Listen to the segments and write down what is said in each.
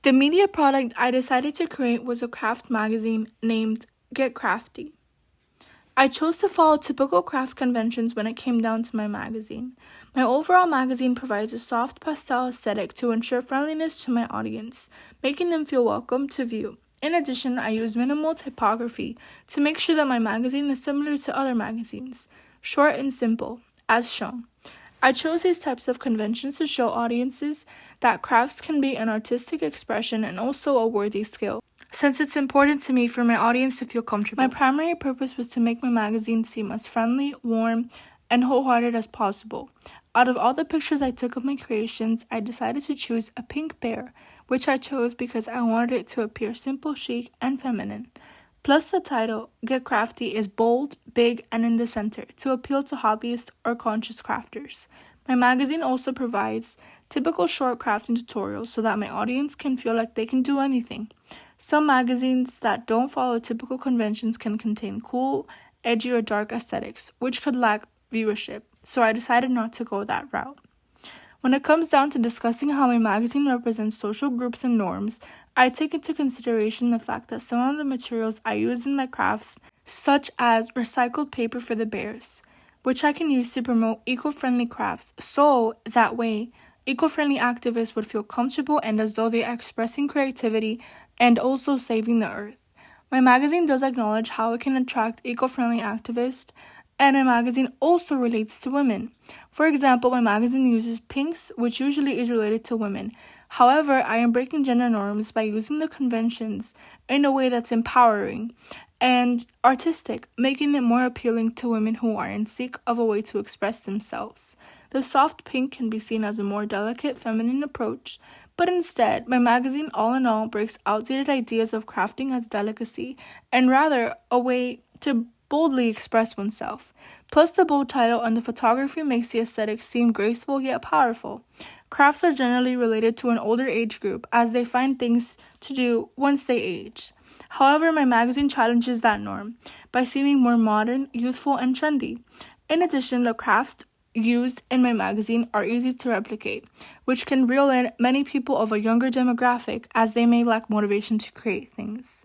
The media product I decided to create was a craft magazine named Get Crafty. I chose to follow typical craft conventions when it came down to my magazine. My overall magazine provides a soft pastel aesthetic to ensure friendliness to my audience, making them feel welcome to view. In addition, I use minimal typography to make sure that my magazine is similar to other magazines, short and simple, as shown. I chose these types of conventions to show audiences that crafts can be an artistic expression and also a worthy skill, since it's important to me for my audience to feel comfortable. My primary purpose was to make my magazine seem as friendly, warm, and wholehearted as possible. Out of all the pictures I took of my creations, I decided to choose a pink bear, which I chose because I wanted it to appear simple, chic, and feminine. Plus, the title, Get Crafty, is bold, big, and in the center to appeal to hobbyists or conscious crafters. My magazine also provides typical short crafting tutorials so that my audience can feel like they can do anything. Some magazines that don't follow typical conventions can contain cool, edgy, or dark aesthetics, which could lack viewership, so I decided not to go that route. When it comes down to discussing how my magazine represents social groups and norms, I take into consideration the fact that some of the materials I use in my crafts, such as recycled paper for the bears, which I can use to promote eco-friendly crafts, so that way eco-friendly activists would feel comfortable and as though they are expressing creativity and also saving the earth. My magazine does acknowledge how it can attract eco-friendly activists, and my magazine also relates to women. For example, my magazine uses pinks, which usually is related to women. However, I am breaking gender norms by using the conventions in a way that's empowering and artistic, making it more appealing to women who are in seek of a way to express themselves. The soft pink can be seen as a more delicate, feminine approach, but instead, my magazine all in all breaks outdated ideas of crafting as delicacy and rather a way to boldly express oneself. Plus, the bold title and the photography makes the aesthetic seem graceful yet powerful. Crafts are generally related to an older age group as they find things to do once they age. However, my magazine challenges that norm by seeming more modern, youthful, and trendy. In addition, the crafts used in my magazine are easy to replicate, which can reel in many people of a younger demographic as they may lack motivation to create things.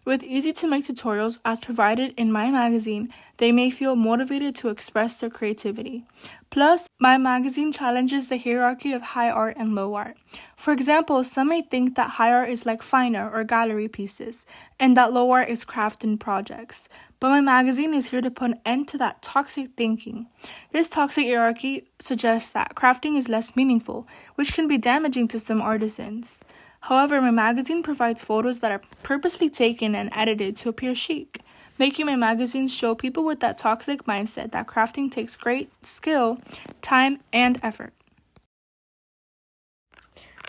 With easy-to-make tutorials as provided in my magazine, they may feel motivated to express their creativity. Plus, my magazine challenges the hierarchy of high art and low art. For example, some may think that high art is like fine art or gallery pieces, and that low art is craft and projects. But my magazine is here to put an end to that toxic thinking. This toxic hierarchy suggests that crafting is less meaningful, which can be damaging to some artisans. However, my magazine provides photos that are purposely taken and edited to appear chic, making my magazines show people with that toxic mindset that crafting takes great skill, time, and effort.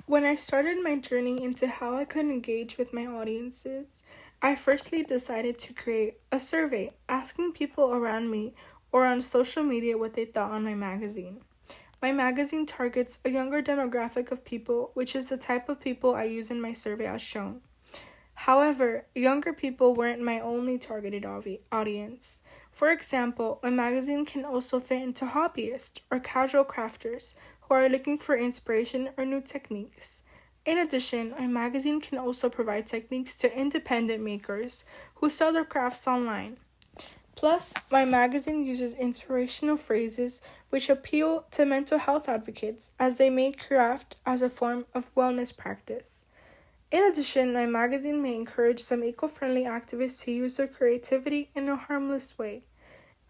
When I started my journey into how I could engage with my audiences, I firstly decided to create a survey asking people around me or on social media what they thought on my magazine. My magazine targets a younger demographic of people, which is the type of people I use in my survey as shown. However, younger people weren't my only targeted audience. For example, my magazine can also fit into hobbyists or casual crafters who are looking for inspiration or new techniques. In addition, my magazine can also provide techniques to independent makers who sell their crafts online. Plus, my magazine uses inspirational phrases which appeal to mental health advocates as they make craft as a form of wellness practice. In addition, my magazine may encourage some eco-friendly activists to use their creativity in a harmless way.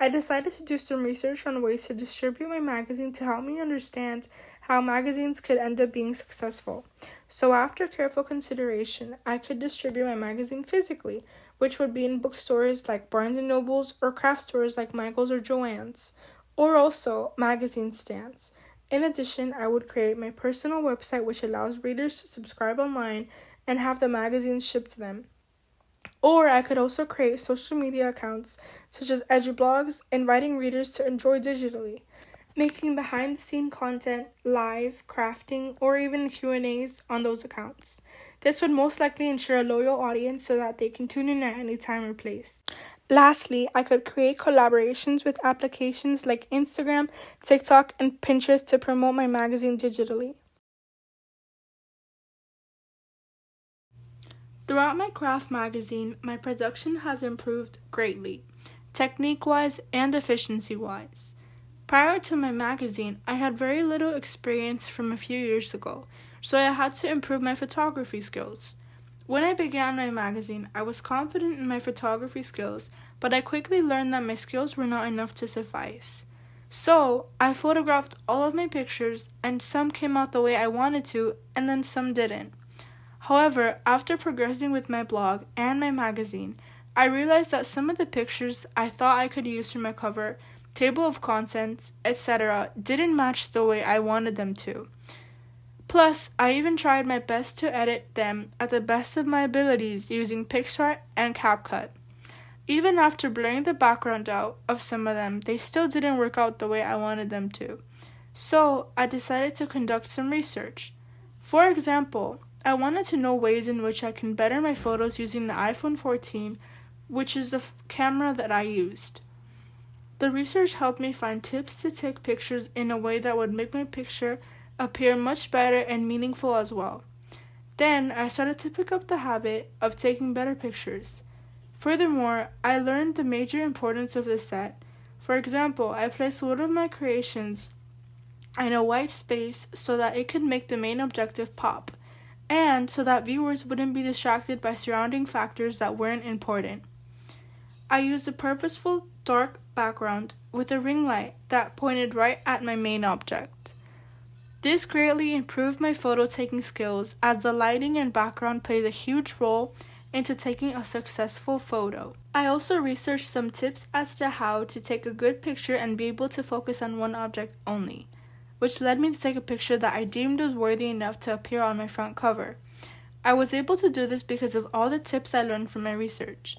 I decided to do some research on ways to distribute my magazine to help me understand how magazines could end up being successful. So after careful consideration, I could distribute my magazine physically, which would be in bookstores like Barnes & Nobles or craft stores like Michael's or Joann's, or also magazine stands. In addition, I would create my personal website which allows readers to subscribe online and have the magazines shipped to them. Or I could also create social media accounts such as edublogs, inviting readers to enjoy digitally, making behind-the-scenes content, live, crafting, or even Q&As on those accounts. This would most likely ensure a loyal audience so that they can tune in at any time or place. Lastly, I could create collaborations with applications like Instagram, TikTok, and Pinterest to promote my magazine digitally. Throughout my craft magazine, my production has improved greatly, technique-wise and efficiency-wise. Prior to my magazine, I had very little experience from a few years ago, so I had to improve my photography skills. When I began my magazine, I was confident in my photography skills, but I quickly learned that my skills were not enough to suffice. So, I photographed all of my pictures, and some came out the way I wanted to, and then some didn't. However, after progressing with my blog and my magazine, I realized that some of the pictures I thought I could use for my cover, table of contents, etc., didn't match the way I wanted them to. Plus, I even tried my best to edit them at the best of my abilities using PicsArt and CapCut. Even after blurring the background out of some of them, they still didn't work out the way I wanted them to. So, I decided to conduct some research. For example, I wanted to know ways in which I can better my photos using the iPhone 14, which is the camera that I used. The research helped me find tips to take pictures in a way that would make my picture appear much better and meaningful as well. Then, I started to pick up the habit of taking better pictures. Furthermore, I learned the major importance of the set. For example, I placed one of my creations in a white space so that it could make the main objective pop, and so that viewers wouldn't be distracted by surrounding factors that weren't important. I used a purposeful dark background with a ring light that pointed right at my main object. This greatly improved my photo taking skills, as the lighting and background plays a huge role into taking a successful photo. I also researched some tips as to how to take a good picture and be able to focus on one object only, which led me to take a picture that I deemed was worthy enough to appear on my front cover. I was able to do this because of all the tips I learned from my research.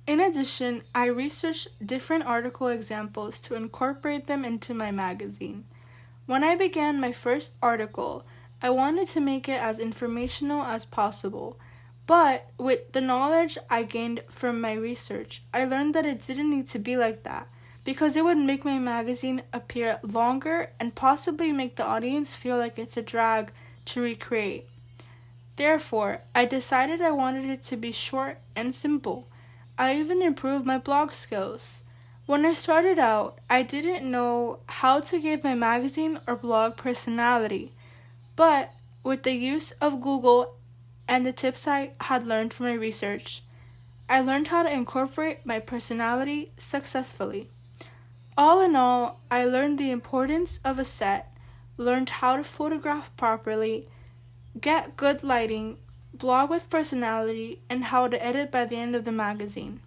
In addition, I researched different article examples to incorporate them into my magazine. When I began my first article, I wanted to make it as informational as possible, but with the knowledge I gained from my research, I learned that it didn't need to be like that, because it would make my magazine appear longer and possibly make the audience feel like it's a drag to recreate. Therefore, I decided I wanted it to be short and simple. I even improved my blog skills. When I started out, I didn't know how to give my magazine or blog personality, but with the use of Google and the tips I had learned from my research, I learned how to incorporate my personality successfully. All in all, I learned the importance of a set, learned how to photograph properly, get good lighting, blog with personality, and how to edit by the end of the magazine.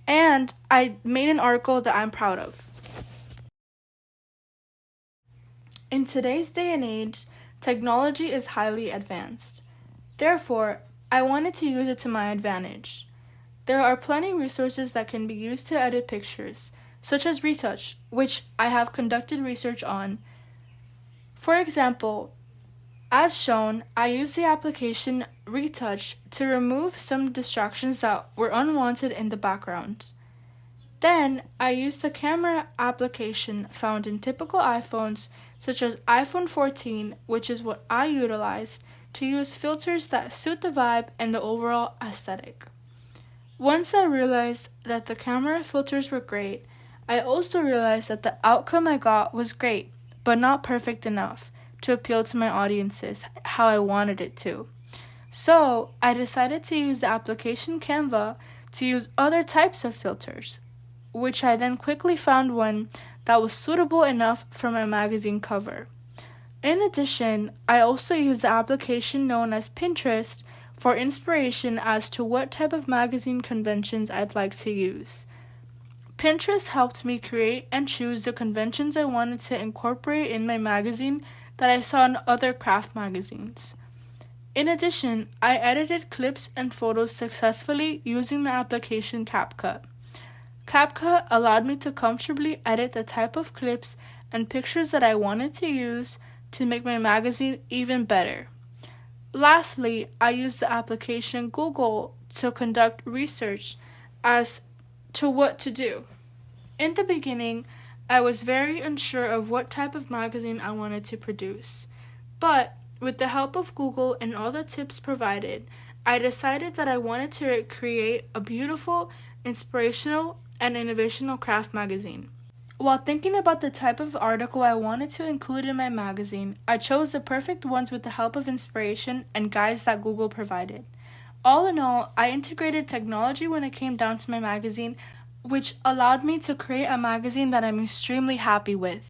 And I made an article that I'm proud of. In today's day and age, technology is highly advanced. Therefore, I wanted to use it to my advantage. There are plenty of resources that can be used to edit pictures, such as retouch, which I have conducted research on. For example, as shown, I used the application Retouch to remove some distractions that were unwanted in the background. Then, I used the camera application found in typical iPhones, such as iPhone 14, which is what I utilized, to use filters that suit the vibe and the overall aesthetic. Once I realized that the camera filters were great, I also realized that the outcome I got was great, but not perfect enough to appeal to my audiences how I wanted it to. So, I decided to use the application Canva to use other types of filters, which I then quickly found one that was suitable enough for my magazine cover. In addition, I also used the application known as Pinterest for inspiration as to what type of magazine conventions I'd like to use. Pinterest helped me create and choose the conventions I wanted to incorporate in my magazine that I saw in other craft magazines. In addition, I edited clips and photos successfully using the application CapCut. CapCut allowed me to comfortably edit the type of clips and pictures that I wanted to use to make my magazine even better. Lastly, I used the application Google to conduct research as to what to do. In the beginning, I was very unsure of what type of magazine I wanted to produce, but with the help of Google and all the tips provided, I decided that I wanted to create a beautiful, inspirational, and innovational craft magazine. While thinking about the type of article I wanted to include in my magazine, I chose the perfect ones with the help of inspiration and guides that Google provided. All in all, I integrated technology when it came down to my magazine, which allowed me to create a magazine that I'm extremely happy with.